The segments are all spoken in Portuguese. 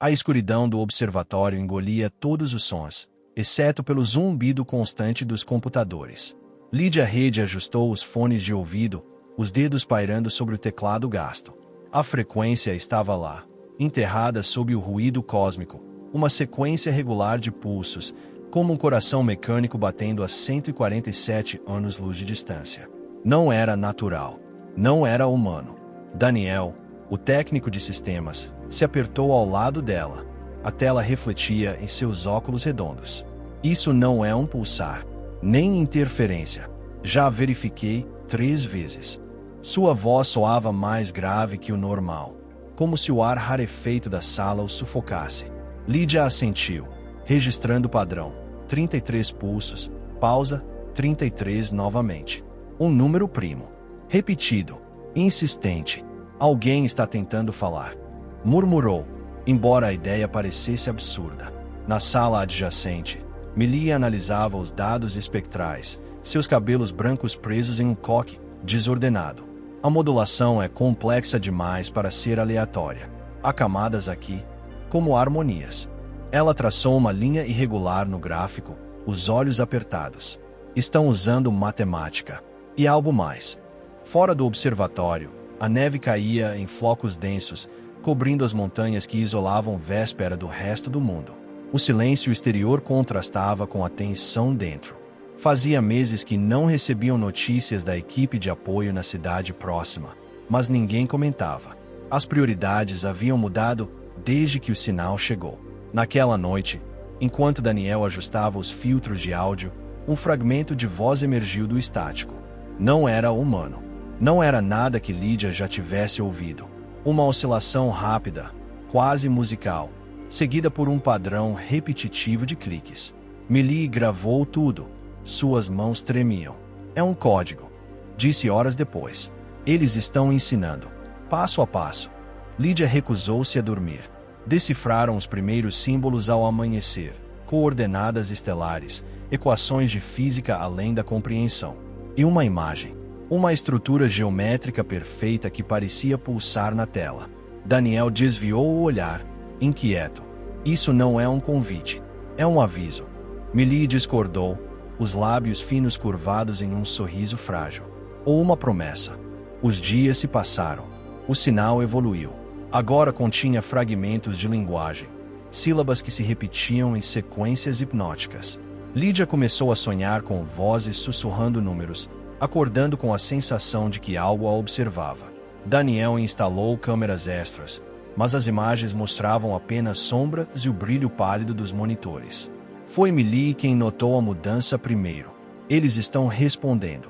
A escuridão do observatório engolia todos os sons, exceto pelo zumbido constante dos computadores. Lydia Reed ajustou os fones de ouvido, os dedos pairando sobre o teclado gasto. A frequência estava lá, enterrada sob o ruído cósmico, uma sequência regular de pulsos, como um coração mecânico batendo a 147 anos-luz de distância. Não era natural. Não era humano. Daniel, o técnico de sistemas, se apertou ao lado dela. A tela refletia em seus óculos redondos. Isso não é um pulsar, nem interferência. Já verifiquei 3 vezes. Sua voz soava mais grave que o normal, como se o ar rarefeito da sala o sufocasse. Lydia assentiu, registrando o padrão. 33 pulsos, pausa, 33 novamente. Um número primo. Repetido, insistente. Alguém está tentando falar. Murmurou, embora a ideia parecesse absurda. Na sala adjacente, Millie analisava os dados espectrais, seus cabelos brancos presos em um coque desordenado. A modulação é complexa demais para ser aleatória. Há camadas aqui, como harmonias. Ela traçou uma linha irregular no gráfico, os olhos apertados. Estão usando matemática. E algo mais. Fora do observatório, a neve caía em flocos densos, cobrindo as montanhas que isolavam Véspera do resto do mundo. O silêncio exterior contrastava com a tensão dentro. Fazia meses que não recebiam notícias da equipe de apoio na cidade próxima, mas ninguém comentava. As prioridades haviam mudado desde que o sinal chegou. Naquela noite, enquanto Daniel ajustava os filtros de áudio, um fragmento de voz emergiu do estático. Não era humano. Não era nada que Lydia já tivesse ouvido. Uma oscilação rápida, quase musical, seguida por um padrão repetitivo de cliques. Millie gravou tudo. Suas mãos tremiam. É um código, disse horas depois. Eles estão ensinando, passo a passo. Lydia recusou-se a dormir. Decifraram os primeiros símbolos ao amanhecer, coordenadas estelares, equações de física além da compreensão. E uma imagem. Uma estrutura geométrica perfeita que parecia pulsar na tela. Daniel desviou o olhar, inquieto. Isso não é um convite. É um aviso. Millie discordou, os lábios finos curvados em um sorriso frágil. Ou uma promessa. Os dias se passaram. O sinal evoluiu. Agora continha fragmentos de linguagem. Sílabas que se repetiam em sequências hipnóticas. Lydia começou a sonhar com vozes sussurrando números, acordando com a sensação de que algo a observava. Daniel instalou câmeras extras, mas as imagens mostravam apenas sombras e o brilho pálido dos monitores. Foi Millie quem notou a mudança primeiro. Eles estão respondendo,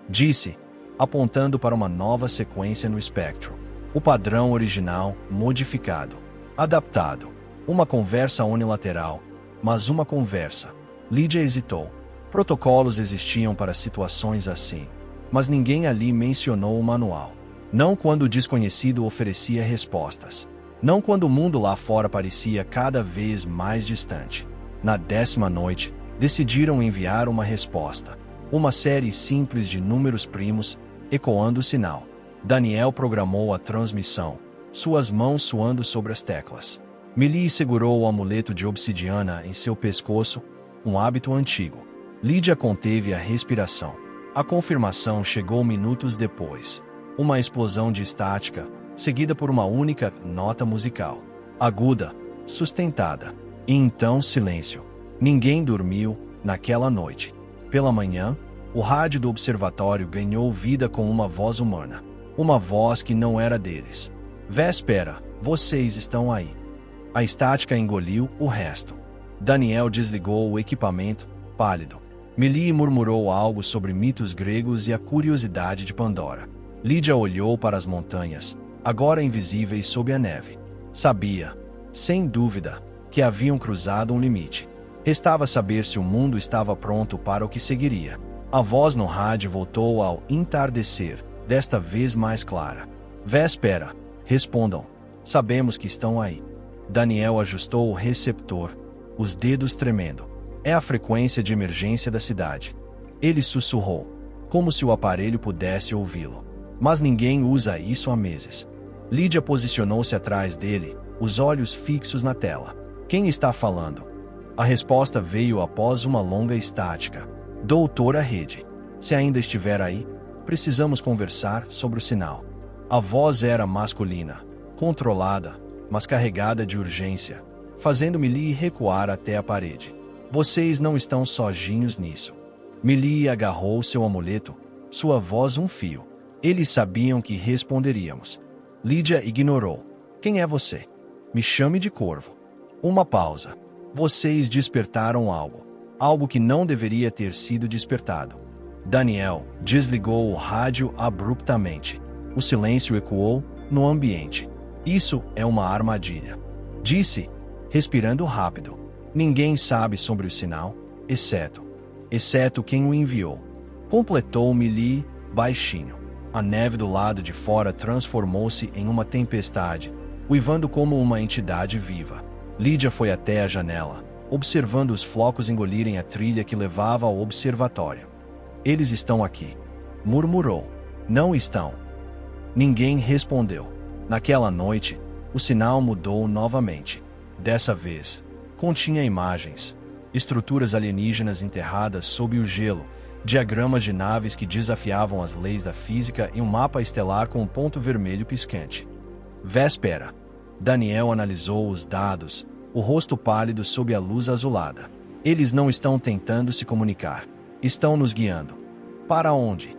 disse, apontando para uma nova sequência no espectro. O padrão original, modificado, adaptado. Uma conversa unilateral, mas uma conversa. Lydia hesitou. Protocolos existiam para situações assim, mas ninguém ali mencionou o manual. Não quando o desconhecido oferecia respostas. Não quando o mundo lá fora parecia cada vez mais distante. Na 10ª noite, decidiram enviar uma resposta. Uma série simples de números primos, ecoando o sinal. Daniel programou a transmissão, suas mãos suando sobre as teclas. Millie segurou o amuleto de obsidiana em seu pescoço, um hábito antigo. Lydia conteve a respiração. A confirmação chegou minutos depois. Uma explosão de estática, seguida por uma única nota musical. Aguda, sustentada. E então silêncio. Ninguém dormiu naquela noite. Pela manhã, o rádio do observatório ganhou vida com uma voz humana. Uma voz que não era deles. Véspera, vocês estão aí. A estática engoliu o resto. Daniel desligou o equipamento, pálido. Millie murmurou algo sobre mitos gregos e a curiosidade de Pandora. Lydia olhou para as montanhas, agora invisíveis sob a neve. Sabia, sem dúvida, que haviam cruzado um limite. Restava saber se o mundo estava pronto para o que seguiria. A voz no rádio voltou ao entardecer, desta vez mais clara. Véspera, respondam. Sabemos que estão aí. Daniel ajustou o receptor, os dedos tremendo. É a frequência de emergência da cidade. Ele sussurrou, como se o aparelho pudesse ouvi-lo. Mas ninguém usa isso há meses. Lydia posicionou-se atrás dele, os olhos fixos na tela. Quem está falando? A resposta veio após uma longa estática. Doutora Reed. Se ainda estiver aí, precisamos conversar sobre o sinal. A voz era masculina, controlada, mas carregada de urgência, fazendo Millie recuar até a parede. Vocês não estão sozinhos nisso. Millie agarrou seu amuleto, sua voz um fio. Eles sabiam que responderíamos. Lydia ignorou. Quem é você? Me chame de Corvo. Uma pausa. Vocês despertaram algo. Algo que não deveria ter sido despertado. Daniel desligou o rádio abruptamente. O silêncio ecoou no ambiente. Isso é uma armadilha. Disse, respirando rápido. Ninguém sabe sobre o sinal, exceto quem o enviou. Completou Millie, baixinho. A neve do lado de fora transformou-se em uma tempestade, uivando como uma entidade viva. Lydia foi até a janela, observando os flocos engolirem a trilha que levava ao observatório. Eles estão aqui, murmurou. Não estão. Ninguém respondeu. Naquela noite, o sinal mudou novamente. Dessa vez, continha imagens, estruturas alienígenas enterradas sob o gelo, diagramas de naves que desafiavam as leis da física e um mapa estelar com um ponto vermelho piscante. Véspera. Daniel analisou os dados, o rosto pálido sob a luz azulada. Eles não estão tentando se comunicar. Estão nos guiando. Para onde?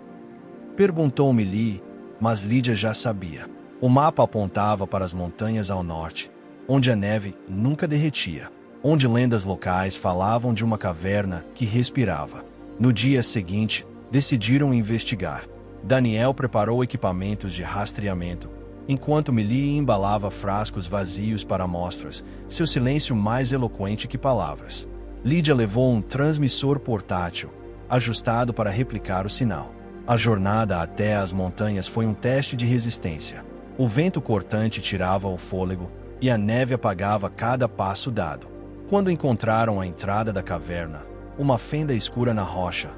Perguntou Millie, mas Lydia já sabia. O mapa apontava para as montanhas ao norte, onde a neve nunca derretia, onde lendas locais falavam de uma caverna que respirava. No dia seguinte, decidiram investigar. Daniel preparou equipamentos de rastreamento, enquanto Millie embalava frascos vazios para amostras, seu silêncio mais eloquente que palavras. Lydia levou um transmissor portátil, ajustado para replicar o sinal. A jornada até as montanhas foi um teste de resistência. O vento cortante tirava o fôlego, e a neve apagava cada passo dado. Quando encontraram a entrada da caverna, uma fenda escura na rocha,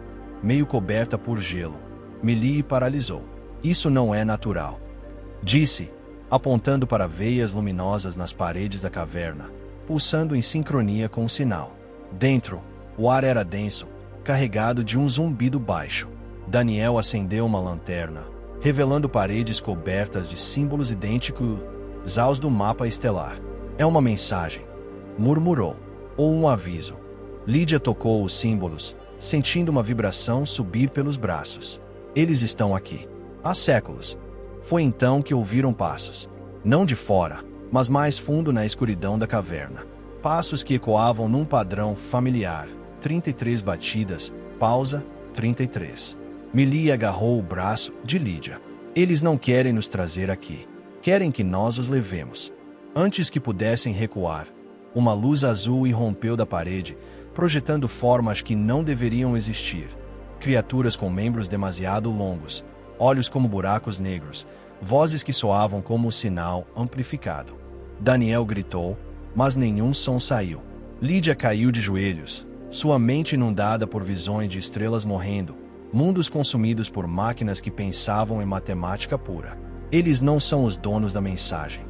meio coberta por gelo, Millie paralisou. Isso não é natural, disse, apontando para veias luminosas nas paredes da caverna, pulsando em sincronia com o sinal. Dentro, o ar era denso, carregado de um zumbido baixo. Daniel acendeu uma lanterna, revelando paredes cobertas de símbolos idênticos aos do mapa estelar. É uma mensagem, murmurou, ou um aviso. Lydia tocou os símbolos, sentindo uma vibração subir pelos braços. Eles estão aqui. Há séculos. Foi então que ouviram passos. Não de fora, mas mais fundo na escuridão da caverna. Passos que ecoavam num padrão familiar. 33 batidas, pausa, 33. Millie agarrou o braço de Lydia. Eles não querem nos trazer aqui. Querem que nós os levemos. Antes que pudessem recuar, uma luz azul irrompeu da parede, projetando formas que não deveriam existir. Criaturas com membros demasiado longos, olhos como buracos negros, vozes que soavam como o sinal amplificado. Daniel gritou, mas nenhum som saiu. Lydia caiu de joelhos, sua mente inundada por visões de estrelas morrendo, mundos consumidos por máquinas que pensavam em matemática pura. Eles não são os donos da mensagem.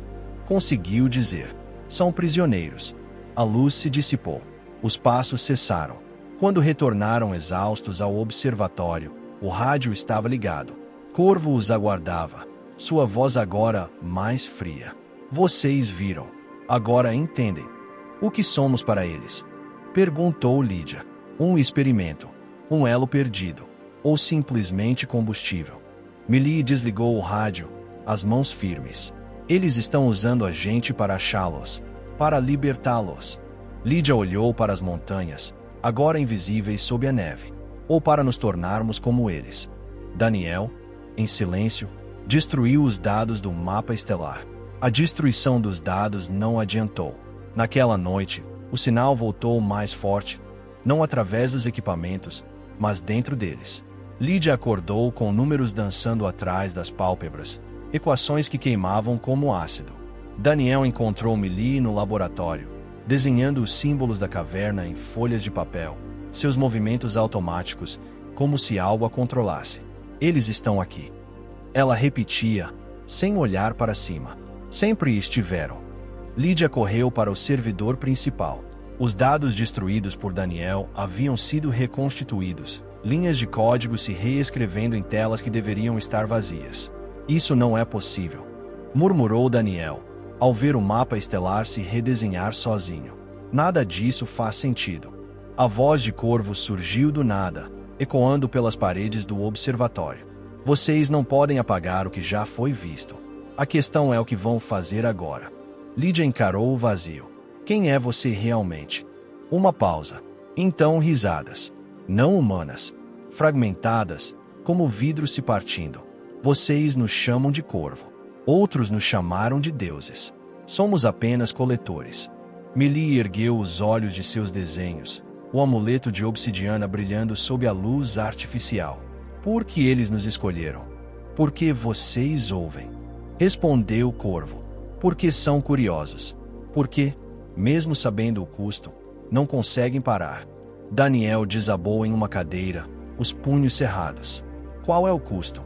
Conseguiu dizer. São prisioneiros. A luz se dissipou. Os passos cessaram. Quando retornaram exaustos ao observatório, o rádio estava ligado. Corvo os aguardava. Sua voz agora mais fria. Vocês viram. Agora entendem. O que somos para eles? Perguntou Lydia. Um experimento. Um elo perdido. Ou simplesmente combustível. Millie desligou o rádio, as mãos firmes. Eles estão usando a gente para achá-los, para libertá-los. Lydia olhou para as montanhas, agora invisíveis sob a neve, ou para nos tornarmos como eles. Daniel, em silêncio, destruiu os dados do mapa estelar. A destruição dos dados não adiantou. Naquela noite, o sinal voltou mais forte, não através dos equipamentos, mas dentro deles. Lydia acordou com números dançando atrás das pálpebras, equações que queimavam como ácido. Daniel encontrou Millie no laboratório, desenhando os símbolos da caverna em folhas de papel, seus movimentos automáticos, como se algo a controlasse. Eles estão aqui. Ela repetia, sem olhar para cima. Sempre estiveram. Lídia correu para o servidor principal. Os dados destruídos por Daniel haviam sido reconstituídos, linhas de código se reescrevendo em telas que deveriam estar vazias. Isso não é possível, murmurou Daniel, ao ver o mapa estelar se redesenhar sozinho. Nada disso faz sentido. A voz de Corvo surgiu do nada, ecoando pelas paredes do observatório. Vocês não podem apagar o que já foi visto. A questão é o que vão fazer agora. Lídia encarou o vazio. Quem é você realmente? Uma pausa. Então risadas. Não humanas. Fragmentadas, como vidro se partindo. Vocês nos chamam de Corvo. Outros nos chamaram de deuses. Somos apenas coletores. Melee ergueu os olhos de seus desenhos, o amuleto de obsidiana brilhando sob a luz artificial. Por que eles nos escolheram? Porque vocês ouvem. Respondeu o Corvo. Porque são curiosos. Porque, mesmo sabendo o custo, não conseguem parar. Daniel desabou em uma cadeira, os punhos cerrados. Qual é o custo?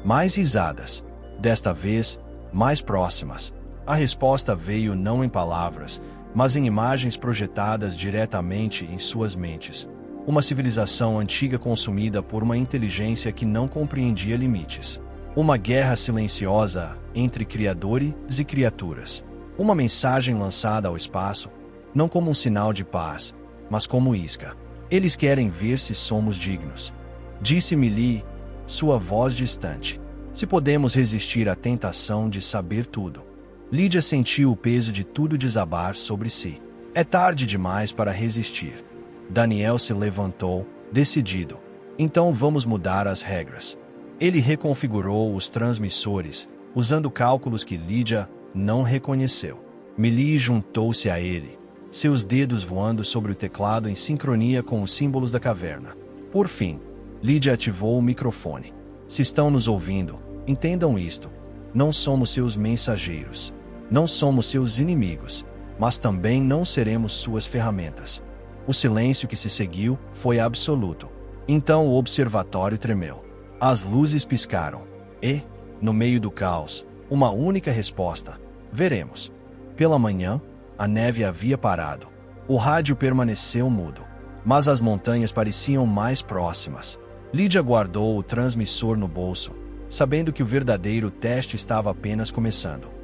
Mais risadas. Desta vez, mais próximas. A resposta veio não em palavras, mas em imagens projetadas diretamente em suas mentes. Uma civilização antiga consumida por uma inteligência que não compreendia limites. Uma guerra silenciosa entre criadores e criaturas. Uma mensagem lançada ao espaço, não como um sinal de paz, mas como isca. Eles querem ver se somos dignos. Disse Melee, sua voz distante. Se podemos resistir à tentação de saber tudo. Lídia sentiu o peso de tudo desabar sobre si. É tarde demais para resistir. Daniel se levantou, decidido. Então vamos mudar as regras. Ele reconfigurou os transmissores, usando cálculos que Lídia não reconheceu. Melee juntou-se a ele, seus dedos voando sobre o teclado em sincronia com os símbolos da caverna. Por fim, Lídia ativou o microfone. Se estão nos ouvindo, entendam isto. Não somos seus mensageiros. Não somos seus inimigos, mas também não seremos suas ferramentas. O silêncio que se seguiu foi absoluto. Então o observatório tremeu. As luzes piscaram. E, no meio do caos, uma única resposta. Veremos. Pela manhã, a neve havia parado. O rádio permaneceu mudo. Mas as montanhas pareciam mais próximas. Lídia guardou o transmissor no bolso, sabendo que o verdadeiro teste estava apenas começando.